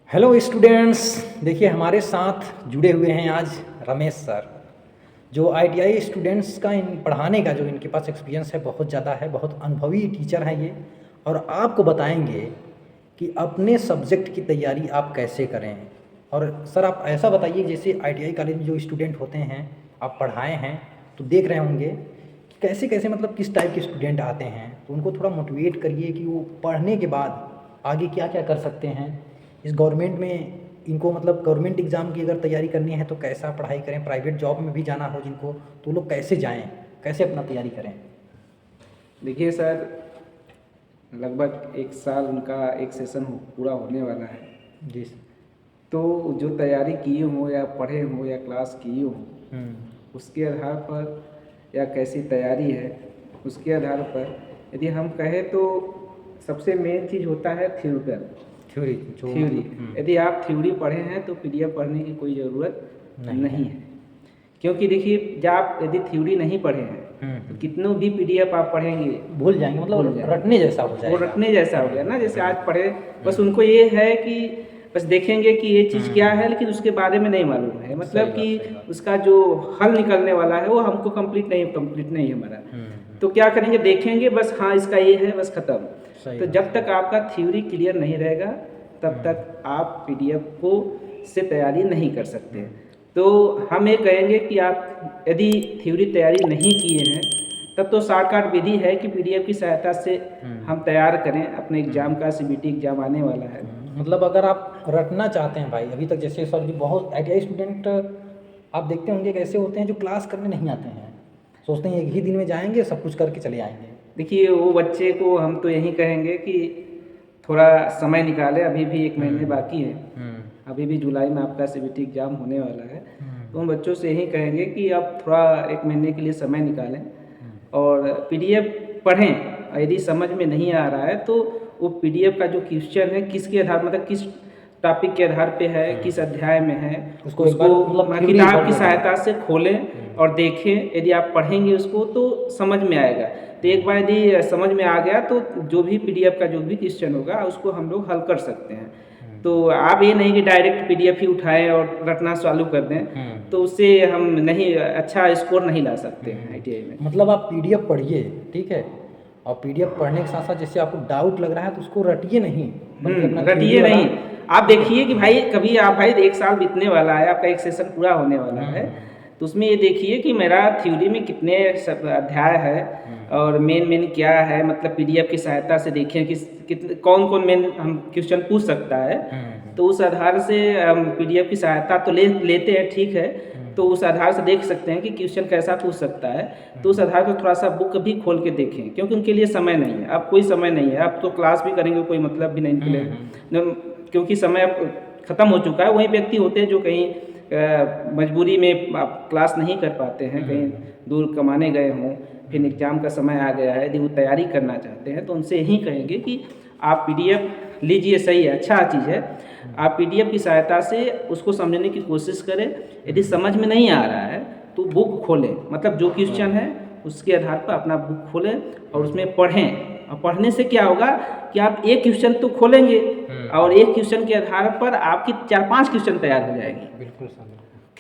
Hello students, देखिए हमारे साथ जुड़े हुए हैं आज रमेश सर, जो आईटीआई स्टूडेंट्स का इन पढ़ाने का जो इनके पास एक्सपीरियंस है बहुत ज़्यादा है, बहुत अनुभवी टीचर हैं ये। और आपको बताएंगे कि अपने सब्जेक्ट की तैयारी आप कैसे करें। और सर आप ऐसा बताइए, जैसे आईटीआई कॉलेज में जो स्टूडेंट होते हैं, आप पढ़ाए हैं तो देख रहे होंगे कि कैसे कैसे मतलब किस टाइप के स्टूडेंट आते हैं, तो उनको थोड़ा मोटिवेट करिए कि वो पढ़ने के बाद आगे क्या क्या कर सकते हैं। इस गवर्नमेंट में इनको मतलब गवर्नमेंट एग्ज़ाम की अगर तैयारी करनी है तो कैसा पढ़ाई करें, प्राइवेट जॉब में भी जाना हो जिनको तो लोग कैसे जाएं, कैसे अपना तैयारी करें। देखिए सर, लगभग एक साल उनका एक सेशन पूरा होने वाला है। जी। तो जो तैयारी किए हों या पढ़े हों या क्लास किए हों, उसके आधार पर या कैसी तैयारी है उसके आधार पर यदि हम कहें तो सबसे मेन चीज़ होता है थ्योरी। यदि आप थ्योरी पढ़े हैं तो पीडीएफ पढ़ने की कोई ज़रूरत नहीं है। क्योंकि देखिए, जब आप यदि थ्योरी नहीं पढ़े हैं तो कितनों भी पीडीएफ आप पढ़ेंगे भूल जाएंगे, मतलब रटने जैसा हो जाएगा। वो रटने जैसा हो गया ना, जैसे आज पढ़े बस उनको ये है कि बस देखेंगे कि ये चीज़ क्या है, लेकिन उसके बारे में नहीं मालूम है, मतलब कि उसका जो हल निकलने वाला है वो हमको कंप्लीट नहीं हमारा। तो क्या करेंगे, देखेंगे बस, हाँ इसका ये है, बस ख़त्म। तो जब तक आपका थ्योरी क्लियर नहीं रहेगा तब तक आप पीडीएफ को से तैयारी नहीं कर सकते। तो हम ये कहेंगे कि आप यदि थ्योरी तैयारी नहीं किए हैं तब तो शॉर्टकट विधि है कि पीडीएफ की सहायता से हम तैयार करें अपने एग्ज़ाम का। सीबीटी एग्ज़ाम आने वाला है। मतलब अगर आप रटना चाहते हैं भाई, अभी तक जैसे सर जी बहुत आईटीआई स्टूडेंट आप देखते होंगे कैसे होते हैं जो क्लास करने नहीं आते हैं, सोचते हैं एक ही दिन में जाएंगे सब कुछ करके चले आएंगे। देखिए, वो बच्चे को हम तो यही कहेंगे कि थोड़ा समय निकाले, अभी भी 1 महीने बाकी है। अभी भी जुलाई में आपका सीबीटी एग्ज़ाम होने वाला है। तो हम बच्चों से यही कहेंगे कि आप थोड़ा 1 महीने के लिए समय निकालें और पीडीएफ पढ़ें। यदि समझ में नहीं आ रहा है तो वो पीडीएफ का जो क्वेश्चन है किसके आधार, मतलब किस टॉपिक के आधार पे है, किस अध्याय में है, उसको किताब की सहायता से खोलें और देखें। यदि आप पढ़ेंगे उसको तो समझ में आएगा। तो एक बार यदि समझ में आ गया तो जो भी पीडीएफ का जो भी क्वेश्चन होगा उसको हम लोग हल कर सकते हैं। तो आप ये नहीं कि डायरेक्ट पीडीएफ ही उठाएं और रटना चालू कर दें, तो उससे हम नहीं अच्छा स्कोर नहीं ला सकते हैं आईटीआई में। मतलब आप पीडीएफ पढ़िए, ठीक है, और पीडीएफ पढ़ने के साथ साथ जैसे आपको डाउट लग रहा है तो उसको रटिए नहीं, रटिए नहीं। आप देखिए कि भाई कभी आप भाई 1 साल बीतने वाला है, आपका एक सेशन पूरा होने वाला है, तो उसमें ये देखिए कि मेरा थ्योरी में कितने अध्याय है और मेन क्या है, मतलब पीडीएफ की सहायता से देखें कि कौन मेन हम क्वेश्चन पूछ सकता है। तो उस आधार से हम पीडीएफ की सहायता तो लेते हैं, ठीक है। तो उस आधार से देख सकते हैं कि क्वेश्चन कैसा पूछ सकता है। तो उस आधार पर थोड़ा सा बुक भी खोल के देखें, क्योंकि उनके लिए समय नहीं है, अब कोई समय नहीं है, अब तो क्लास भी करेंगे कोई मतलब भी नहीं निकलेगा, क्योंकि समय अब ख़त्म हो चुका है। वही व्यक्ति होते हैं जो कहीं मजबूरी में आप क्लास नहीं कर पाते हैं, कहीं दूर कमाने गए हों, फिर एग्ज़ाम का समय आ गया है, यदि वो तैयारी करना चाहते हैं तो उनसे यही कहेंगे कि आप पीडीएफ लीजिए, सही है, अच्छा चीज़ है। आप पीडीएफ की सहायता से उसको समझने की कोशिश करें। यदि समझ में नहीं आ रहा है तो बुक खोलें, मतलब जो क्वेश्चन है उसके आधार पर अपना बुक खोलें और उसमें पढ़ें। और पढ़ने से क्या होगा कि आप एक क्वेश्चन तो खोलेंगे और एक क्वेश्चन के आधार पर आपकी 4-5 क्वेश्चन तैयार हो जाएंगे। बिल्कुल।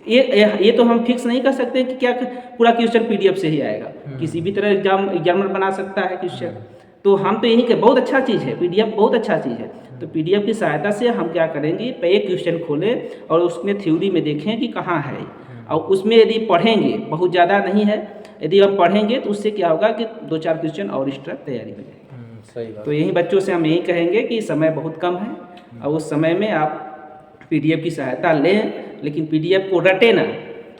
ये तो हम फिक्स नहीं कर सकते कि क्या पूरा क्वेश्चन पीडीएफ से ही आएगा, किसी भी तरह एग्जामर बना सकता है क्वेश्चन। तो हम तो यही कि बहुत अच्छा चीज़ है पीडीएफ, बहुत अच्छा चीज़ है। तो पीडीएफ की सहायता से हम क्या करेंगे, एक क्वेश्चन खोलें और उसमें थ्योरी में देखें कि कहाँ है, और उसमें यदि पढ़ेंगे, बहुत ज़्यादा नहीं है, यदि हम पढ़ेंगे तो उससे क्या होगा कि 2-4 क्वेश्चन और एक्स्ट्रा तैयारी हो जाएगी। सही बात। तो यही बच्चों से हम यही कहेंगे कि समय बहुत कम है और उस समय में आप पीडीएफ की सहायता लें, लेकिन पीडीएफ को रटे ना,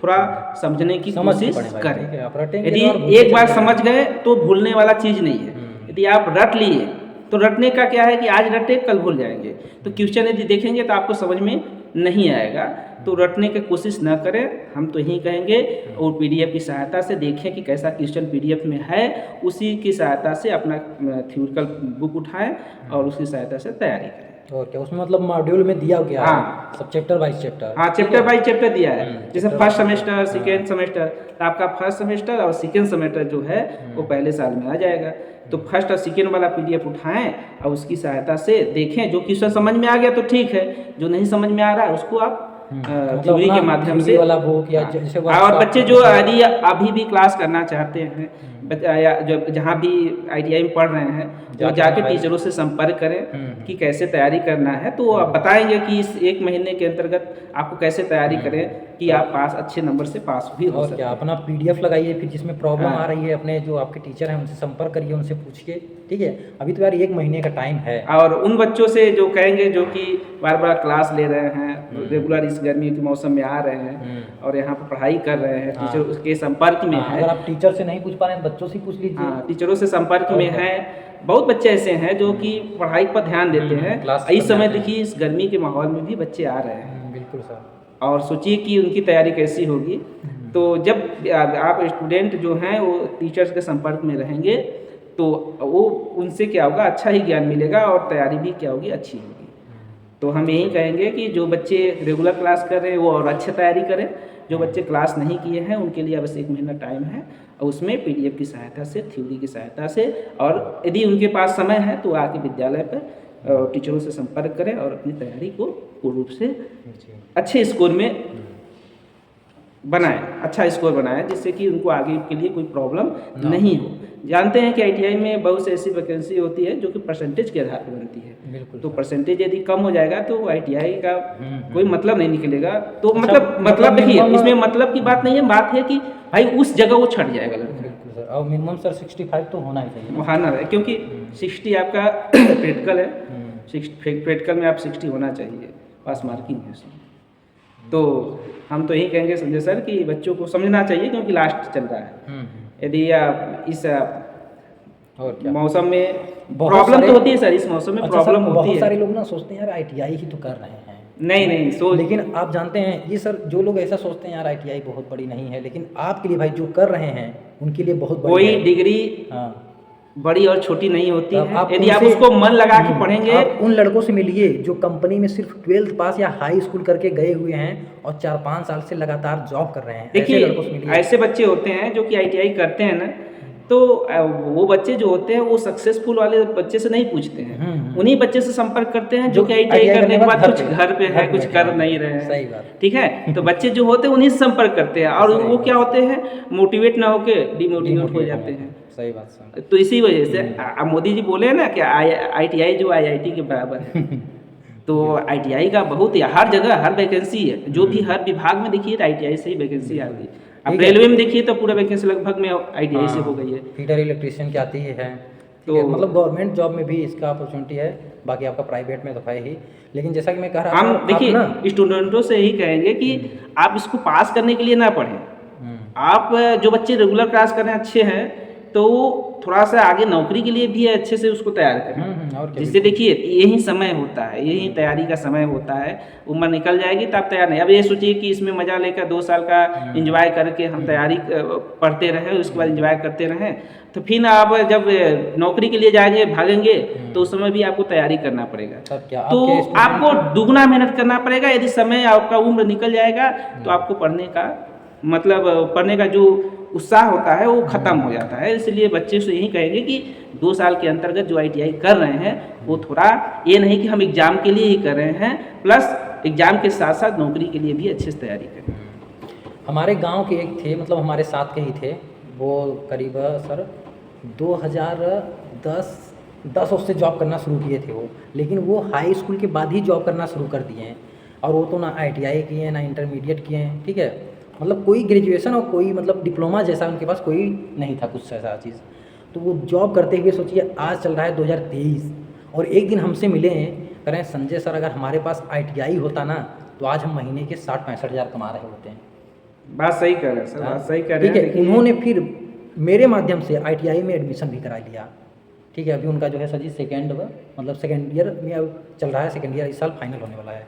थोड़ा समझने की कोशिश करें। यदि एक बार समझ गए तो भूलने वाला चीज़ नहीं है। यदि आप रट लिए तो रटने का क्या है कि आज रटे कल भूल जाएंगे। तो क्वेश्चन यदि देखेंगे तो आपको समझ में नहीं आएगा, तो रटने की कोशिश न करें, हम तो यही कहेंगे। और पीडीएफ की सहायता से देखें कि कैसा क्वेश्चन पीडीएफ में है, उसी की सहायता से अपना थ्योरिकल बुक उठाएं और उसकी सहायता से तैयारी करें। और क्या उसमें मतलब मॉड्यूल में दिया गया है। हाँ, सब चैप्टर बाय चैप्टर। हाँ, चैप्टर बाय चैप्टर दिया है। जैसे chapter first by semester, second semester, तो आपका फर्स्ट सेमेस्टर और सेकेंड सेमेस्टर जो है वो पहले साल में आ जाएगा। तो फर्स्ट और सेकेंड वाला पीडीएफ उठाएं और उसकी सहायता से देखें, जो क्वेश्चन समझ में आ गया तो ठीक है, जो नहीं समझ में आ रहा है उसको आप थ्योरी के माध्यम से वाला बुक या हाँ। जैसे और बच्चे जो यदि अभी भी क्लास करना चाहते हैं, या जो जहाँ भी आईटीआई में पढ़ रहे हैं, तो जाके टीचरों से संपर्क करें कि कैसे तैयारी करना है, तो वो आप बताएंगे कि इस एक महीने के अंतर्गत आपको कैसे तैयारी करें कि आप पास अच्छे नंबर से पास भी हो और सके। क्या, अपना पीडीएफ लगाइए, फिर जिसमें प्रॉब्लम हाँ। आ रही है अपने जो आपके टीचर हैं उनसे संपर्क करिए, उनसे पूछिए, ठीक है। अभी तो यार 1 महीने का टाइम है। और उन बच्चों से जो कहेंगे जो कि बार बार क्लास ले रहे हैं, रेगुलर इस गर्मी के मौसम में आ रहे हैं और यहाँ पर पढ़ाई कर रहे हैं, टीचर उसके संपर्क में है। अगर आप टीचर से नहीं पूछ पा रहे हैं, बच्चों से पूछ लीजिए। हाँ, टीचरों से संपर्क में है। बहुत बच्चे ऐसे हैं जो कि पढ़ाई पर ध्यान देते हैं। इस समय देखिए इस गर्मी के माहौल में भी बच्चे आ रहे हैं। बिल्कुल सर। और सोचिए कि उनकी तैयारी कैसी होगी। तो जब आप स्टूडेंट जो हैं वो टीचर्स के संपर्क में रहेंगे तो वो उनसे क्या होगा, अच्छा ही ज्ञान मिलेगा और तैयारी भी क्या होगी, अच्छी होगी। तो हम यही कहेंगे कि जो बच्चे रेगुलर क्लास कर रहे हैं वो और अच्छे तैयारी करें, जो बच्चे क्लास नहीं किए हैं उनके लिए बस 1 महीना टाइम है, और उसमें पीडीएफ की सहायता से, थ्योरी की सहायता से, और यदि उनके पास समय है तो आके विद्यालय पर टीचरों से संपर्क करें और अपनी तैयारी को पूर्ण रूप से अच्छे स्कोर में बनाएं, अच्छा स्कोर बनाएं, जिससे कि उनको आगे के लिए कोई प्रॉब्लम नहीं हो। जानते हैं कि आईटीआई में बहुत से ऐसी वैकेंसी होती है जो कि परसेंटेज के आधार पर बनती है। तो परसेंटेज यदि कम हो जाएगा तो आईटीआई का कोई मतलब नहीं निकलेगा। तो मतलब देखिए इसमें मतलब की बात नहीं है, बात है कि भाई उस जगह वो छट जाएगा लड़का। बिल्कुल सर। और मिनिमम सर 65 तो होना ही चाहिए। हाँ ना, क्योंकि 60 आपका प्रैक्टिकल है, प्रैक्टिकल में आप 60 होना चाहिए, पास मार्किंग है उसमें। तो हम तो यही कहेंगे संजय सर कि बच्चों को समझना चाहिए, क्योंकि लास्ट चल रहा है। यदि आप इस और क्या मौसम में प्रॉब्लम तो होती है सर, इस मौसम में प्रॉब्लम होती है। बहुत सारे लोग ना सोचते हैं यार आईटीआई ही तो कर रहे हैं। नहीं लेकिन आप जानते हैं ये सर, जो लोग ऐसा सोचते हैं यार आईटीआई बहुत बड़ी नहीं है, लेकिन आपके लिए भाई जो कर रहे हैं उनके लिए बहुत बड़ी कोई डिग्री बड़ी और छोटी नहीं होती है। यदि आप उसको मन लगा के पढ़ेंगे। आप उन लड़कों से मिलिए जो कंपनी में सिर्फ 12th पास या हाई स्कूल करके गए हुए हैं और 4-5 साल से लगातार जॉब कर रहे हैं। देखिए ऐसे बच्चे होते हैं जो कि आईटीआई करते हैं ना, तो वो बच्चे जो होते हैं वो सक्सेसफुल वाले बच्चे से नहीं पूछते हैं, उन्हीं बच्चे से संपर्क करते हैं जो कि आईटीआई करने के बाद कुछ घर पे है, कुछ कर नहीं रहे हैं। सही बात। ठीक है, तो बच्चे जो होते हैं उन्हीं से संपर्क करते हैं, और वो क्या होते हैं, मोटिवेट ना होके डिमोटिवेट हो जाते हैं। सही बात सर। तो इसी वजह से मोदी जी बोले ना कि आईटीआई जो आईआईटी के बराबर है। तो आईटीआई का बहुत हर जगह हर वैकेंसी है, जो भी हर विभाग में देखिए आईटीआई से ही वैकेंसी आ गई। अब रेलवे में देखिए तो पूरा वैकेंसी लगभग में आईटीआई से हो गई है। फीडर इलेक्ट्रीशियन की आती है, तो मतलब गवर्नमेंट जॉब में भी इसका अपॉर्चुनिटी है, बाकी आपका प्राइवेट में तो है ही। लेकिन जैसा कि मैं कह रहा था, हम देखिए स्टूडेंटों से यही कहेंगे कि आप इसको पास करने के लिए ना पढ़ें। आप जो बच्चे रेगुलर क्लास कर रहे हैं अच्छे हैं, तो थोड़ा सा आगे नौकरी के लिए भी अच्छे से उसको तैयार करें। जिससे देखिए यही समय होता है, यही तैयारी का समय होता है। उम्र निकल जाएगी तब तैयार नहीं। अब ये सोचिए कि इसमें मजा लेकर 2 साल का एंजॉय करके हम तैयारी पढ़ते रहें, उसके बाद एंजॉय करते रहें, तो फिर आप जब नौकरी के लिए जाएंगे भागेंगे तो उस समय भी आपको तैयारी करना पड़ेगा। तो आपको दुगना मेहनत करना पड़ेगा। यदि समय आपका उम्र निकल जाएगा तो आपको पढ़ने का जो उत्साह होता है वो खत्म हो जाता है। इसलिए बच्चे से यही कहेंगे कि 2 साल के अंतर्गत जो आईटीआई कर रहे हैं वो थोड़ा ये नहीं कि हम एग्जाम के लिए ही कर रहे हैं, प्लस एग्जाम के साथ साथ नौकरी के लिए भी अच्छे से तैयारी करें। हमारे गांव के एक थे, मतलब हमारे साथ के ही थे, वो करीब सर 2010 उससे जॉब करना शुरू किए थे वो, लेकिन वो हाई स्कूल के बाद ही जॉब करना शुरू कर दिए हैं। और वो तो ना आईटीआई किए हैं ना इंटरमीडिएट किए हैं, ठीक है, मतलब कोई ग्रेजुएशन और कोई मतलब डिप्लोमा जैसा उनके पास कोई नहीं था कुछ ऐसा चीज़। तो वो जॉब करते हुए सोचिए आज चल रहा है 2023, और एक दिन हमसे मिले हैं, कह रहे हैं संजय सर अगर हमारे पास आईटीआई होता ना तो आज हम महीने के 60-65 हज़ार कमा रहे होते हैं। बात सही कर रहे हैं सर, बात सही कर रहे हैं। ठीक है, उन्होंने फिर मेरे माध्यम से आईटीआई में एडमिशन भी करा लिया। ठीक है, अभी उनका जो है सर जी सेकेंड ईयर में अब चल रहा है, सेकेंड ईयर इस साल फाइनल होने वाला है।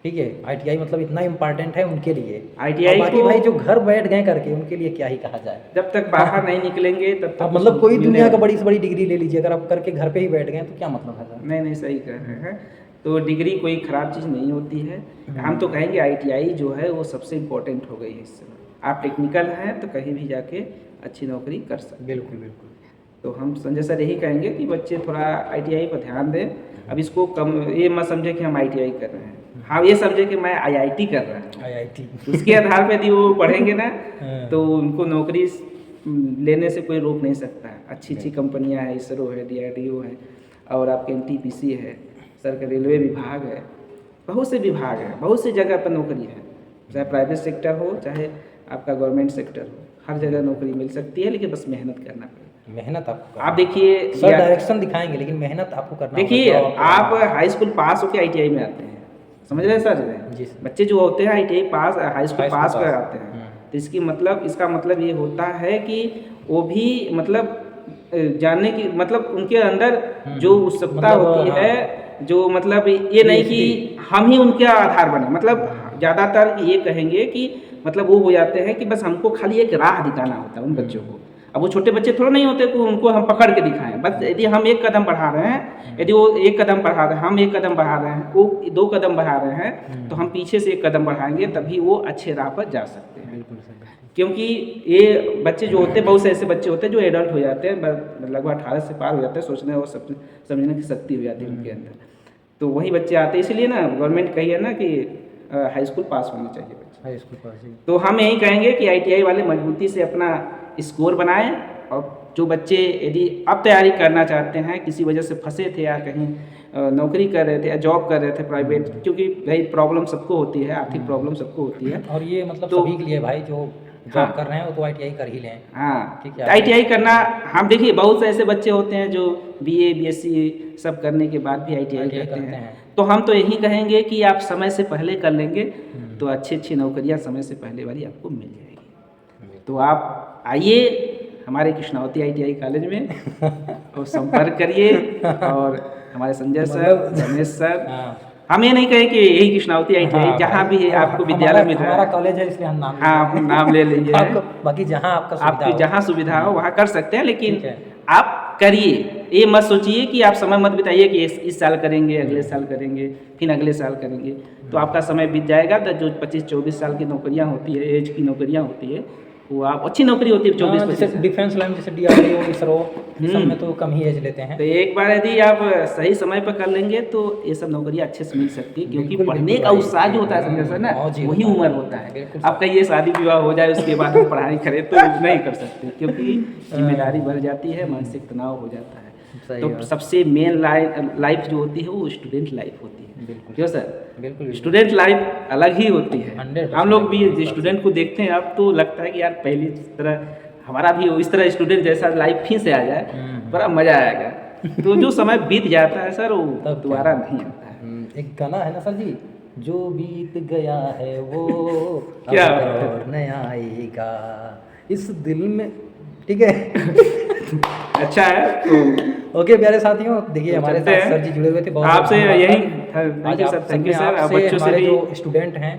ठीक है, आईटीआई मतलब इतना इम्पोर्टेंट है उनके लिए। आईटीआई बाकी भाई जो घर बैठ गए करके उनके लिए क्या ही कहा जाए। जब तक बाहर नहीं निकलेंगे तब तक मतलब कोई दुनिया का बड़ी से बड़ी डिग्री ले लीजिए, अगर आप करके घर पे ही बैठ गए तो क्या मतलब है सर। नहीं सही कह रहे हैं। तो डिग्री कोई ख़राब चीज़ नहीं होती है। हम तो कहेंगे ITI जो है वो सबसे इम्पोर्टेंट हो गई है इस समय। आप टेक्निकल हैं तो कहीं भी जाके अच्छी नौकरी कर सकते हैं। बिल्कुल बिल्कुल। तो हम संजय सर यही कहेंगे कि बच्चे थोड़ा ITI पर ध्यान दें। अब इसको कम ये मत समझे कि हम ITI कर रहे हैं, हाँ ये समझे कि मैं IIT कर रहा हूँ। IIT उसके आधार पर यदि वो पढ़ेंगे ना तो उनको नौकरी लेने से कोई रोक नहीं सकता है। अच्छी अच्छी कंपनियां हैं, इसरो है, DRDO है और आपके NTPC है, सर का रेलवे विभाग है, बहुत से विभाग है, बहुत सी जगह पर नौकरी है, चाहे प्राइवेट सेक्टर हो चाहे आपका गवर्नमेंट सेक्टर हो, हर जगह नौकरी मिल सकती है, लेकिन बस मेहनत करना पड़ेगा। मेहनत आपको आप देखिए सर डायरेक्शन दिखाएंगे लेकिन मेहनत आपको करना देखिए होगा। आप हाई स्कूल पास होकर ITI में आते हैं, समझ रहे हैं सर? जी सर। बच्चे जो होते हैं ITI पास हाई स्कूल पास कर आते हैं, तो इसका मतलब ये होता है कि वो भी मतलब जानने की मतलब उनके अंदर जो उत्सुकता होती है, जो मतलब ये नहीं कि हम ही उनके आधार बने, मतलब ज़्यादातर ये कहेंगे कि मतलब वो हो जाते हैं कि बस हमको खाली एक राह दिखाना होता है उन बच्चों को। अब वो छोटे बच्चे थोड़ा नहीं होते कि उनको हम पकड़ के दिखाएं, बस यदि हम एक कदम बढ़ा रहे हैं, यदि वो एक कदम बढ़ा रहे हैं, हम एक कदम बढ़ा रहे हैं, वो 2 कदम बढ़ा रहे हैं, तो हम पीछे से 1 कदम बढ़ाएंगे तभी वो अच्छे राह पर जा सकते हैं। बिल्कुल सर। क्योंकि ये बच्चे जो होते हैं, बहुत से ऐसे बच्चे होते हैं जो एडल्ट हो जाते हैं, लगभग 18 से पार हो जाते हैं, सोचने और समझने की शक्ति हो जाती है उनके अंदर, तो वही बच्चे आते हैं। इसलिए ना गवर्नमेंट कही है ना कि हाई स्कूल पास होने चाहिए बच्चे, हाई स्कूल पास। तो हम यही कहेंगे कि ITI वाले मजबूती से अपना स्कोर बनाएं, और जो बच्चे यदि अब तैयारी करना चाहते हैं, किसी वजह से फंसे थे या कहीं नौकरी कर रहे थे या जॉब कर रहे थे प्राइवेट, क्योंकि भाई प्रॉब्लम सबको होती है, आर्थिक प्रॉब्लम सबको होती है, और ये मतलब तो सभी के लिए भाई जो जॉब कर रहे हैं वो तो ITI कर ही लें। हाँ ठीक है। ITI करना, हम देखिए बहुत से ऐसे बच्चे होते हैं जो BA BSc सब करने के बाद भी ITI करते हैं, तो हम तो यही कहेंगे कि आप समय से पहले कर लेंगे तो अच्छी नौकरियां समय से पहले वाली आपको मिल जाएगी। तो आप आइए हमारे कृष्णावती ITI कॉलेज में और संपर्क करिए, और हमारे संजय सर, रमेश सर, हम ये नहीं कहें कि यही कृष्णावती ITI, जहाँ भी है आपको विद्यालय मिल रहा है, हमारा कॉलेज है इसलिए हम नाम हाँ नाम ले लीजिए, आपको बाकी जहाँ आपकी जहाँ सुविधा हो वहाँ कर सकते हैं, लेकिन आप करिए, ये मत सोचिए कि आप समय मत बिताइए कि इस साल करेंगे, अगले साल करेंगे, फिर अगले साल करेंगे, तो आपका समय बीत जाएगा। तो जो 25-24 साल की नौकरियाँ होती है, एज की नौकरियाँ होती है, वो आप अच्छी नौकरी होती है 24-25। डिफेंस लाइन जैसे DRDO, इसरो, सब में तो कम ही एज लेते हैं। तो एक बार यदि आप सही समय पर कर लेंगे तो ये सब नौकरियाँ अच्छे से मिल सकती है, क्योंकि पढ़ने का उत्साह जो होता है संजय सर ना, वही उम्र होता है। अब कहिए शादी विवाह हो जाए उसके बाद हम पढ़ाई करें तो नहीं कर सकते, क्योंकि जिम्मेदारी बढ़ जाती है, मानसिक तनाव हो जाता है। तो सबसे मेन लाइफ जो होती है वो स्टूडेंट लाइफ होती है, क्यों सर? बिल्कुल, स्टूडेंट लाइफ अलग ही होती है। हम लोग भी स्टूडेंट को देखते हैं अब तो लगता है कि यार पहली तरह हमारा भी इस तरह स्टूडेंट जैसा लाइफ फिर से आ जाए, बड़ा मजा आएगा। तो जो समय बीत जाता है सर वो दोबारा नहीं आता है। एक गाना है ना सर जी, जो बीत गया है वो क्या और नया आएगा इस दिल में, ठीक है। अच्छा है। तो ओके प्यारे साथियों, देखिए हमारे साथ सर जी जुड़े हुए थे, बहुत आपसे यही थैंक यू सर। और बच्चों से भी जो स्टूडेंट हैं,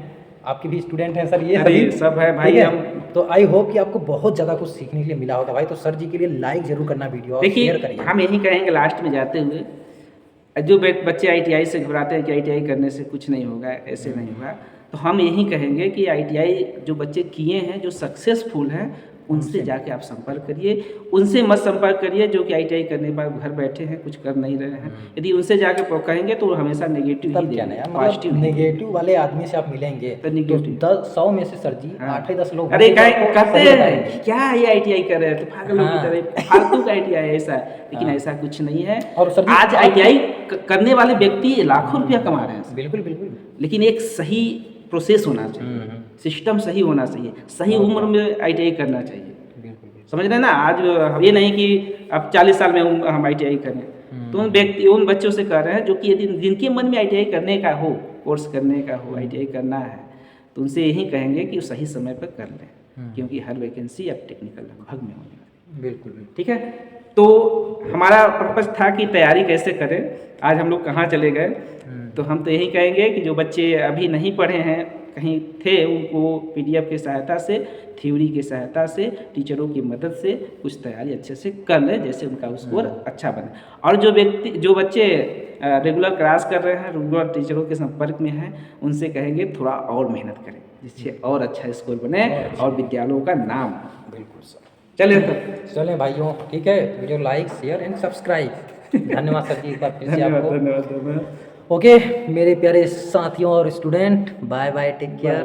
आपके भी स्टूडेंट हैं सर, ये सभी सब है भाई। हम तो आई होप कि आपको बहुत ज़्यादा कुछ सीखने के लिए मिला होगा भाई। तो सर जी के लिए लाइक जरूर करना वीडियो, और शेयर करिए। हम यही कहेंगे लास्ट में जाते हुए, जो बच्चे ITI से घबराते हैं कि ITI करने से कुछ नहीं होगा, ऐसे नहीं होगा, तो हम यही कहेंगे कि ITI जो बच्चे किए हैं, जो सक्सेसफुल हैं, उनसे जाके आप संपर्क करिए। उनसे मत संपर्क करिए जो कि ITI करने के बाद घर बैठे हैं, कुछ कर नहीं रहे हैं। यदि उनसे जाके कहेंगे तो हमेशा नेगेटिव ही देंगे, पॉजिटिव नेगेटिव वाले आदमी से आप मिलेंगे तो नेगेटिव 100 में से सर जी 8-10 लोग अरे कहते हैं क्या ये ITI कर रहे हैं, तो पागलों की तरह फालतू का ITI है ऐसा, लेकिन ऐसा कुछ नहीं है। और सर आज ITI करने वाले व्यक्ति लाखों रुपया कमा रहे हैं। बिल्कुल बिल्कुल, लेकिन एक सही प्रोसेस होना चाहिए, सिस्टम सही होना चाहिए, सही उम्र में ITI करना चाहिए, समझ रहे हैं ना। आज ये नहीं कि अब 40 साल में हम ITI करें, तो उन बच्चों से कह रहे हैं जो कि यदि जिनके मन में ITI करने का हो, कोर्स करने का हो, ITI करना है, तो उनसे यही कहेंगे कि सही समय पर कर लें, क्योंकि हर वैकेंसी अब टेक्निकल लगभग में होने वाली है। बिल्कुल ठीक है। तो हमारा पर्पज़ था कि तैयारी कैसे करें, आज हम लोग कहाँ चले गए। तो हम तो यही कहेंगे कि जो बच्चे अभी नहीं पढ़े हैं, कहीं थे उनको पीडीएफ की सहायता से, थ्योरी की सहायता से, टीचरों की मदद से कुछ तैयारी अच्छे से कर लें, जैसे उनका स्कोर अच्छा बने। और जो बच्चे रेगुलर क्लास कर रहे हैं, रेगुलर टीचरों के संपर्क में हैं, उनसे कहेंगे थोड़ा और मेहनत करें, जिससे और अच्छा स्कोर बने और विद्यालयों का नाम हो। बिल्कुल सर। चलिए तो चलें भाइयों, ठीक है, video like share and subscribe. धन्यवाद सर जी, एक बार फिर से आपको। धन्यवाद। ओके मेरे प्यारे साथियों और student, bye bye, take care.